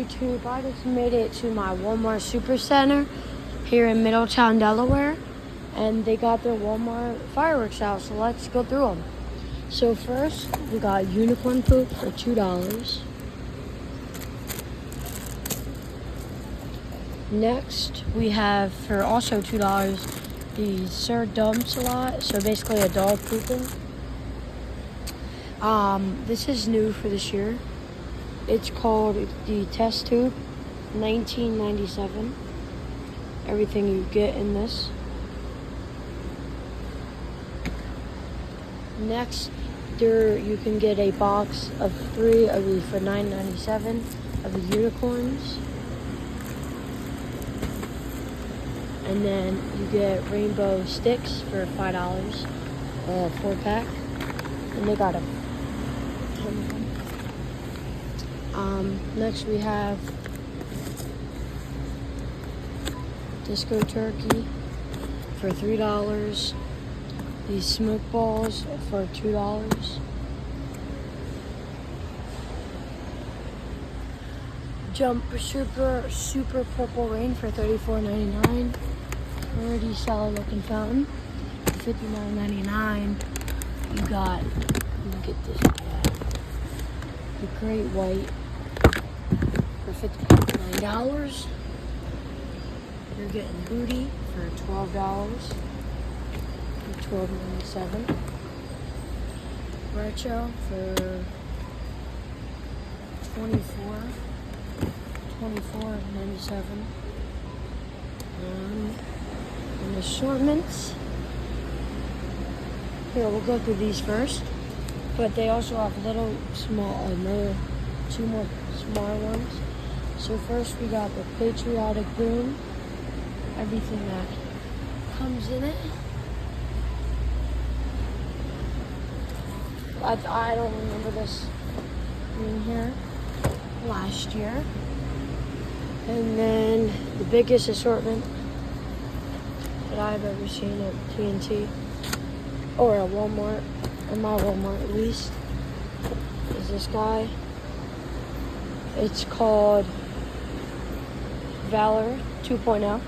YouTube. I just made it to my Walmart Supercenter here in Middletown, Delaware, and they got their Walmart fireworks out, so let's go through them. So first, we got unicorn poop for $2. Next, we have for also $2 the Sir Dumps-A-Lot, so basically a dog pooping. This is new for this year. It's called the Test Tube, $19.97. Everything you get in this. Next, you can get a box of 3 of these for $9.97 of the unicorns. And then you get rainbow sticks for $5, 4-pack. And they got a ton of them. Next we have Disco Turkey for $3. These smoke balls for $2. Jump Super Purple Rain for $34.99. Pretty solid looking fountain. $59.99. You get this guy. The Great White for $59. You're getting Booty for $12. $12.97. Retro for $24.97. And assortments. Here, we'll go through these first. But they also have another 2 more smaller ones. So first we got the Patriotic Boom. Everything that comes in it. I don't remember this being here last year. And then the biggest assortment that I've ever seen at TNT, or at Walmart, in my Walmart at least, is this guy. It's called Valor 2.0.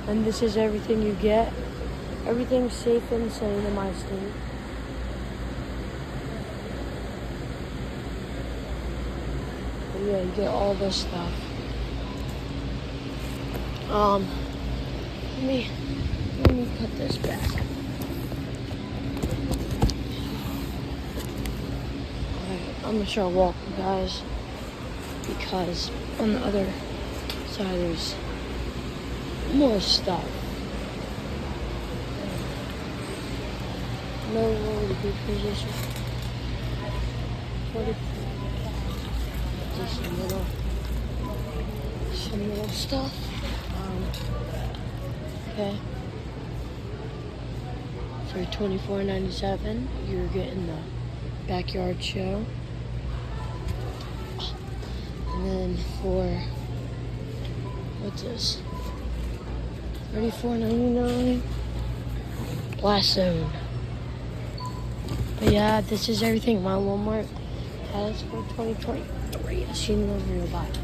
And this is everything you get. Everything's safe and sane in my state. But yeah, you get all this stuff. Let me put this back. I'm just gonna walk you guys because on the other side there's more stuff. No really good position. Just some little stuff. Okay. For $24.97, you're getting the Backyard Show. And then for, what's this? $34.99. Blast Zone. But yeah, this is everything my Walmart has for 2023. I've seen those real bad.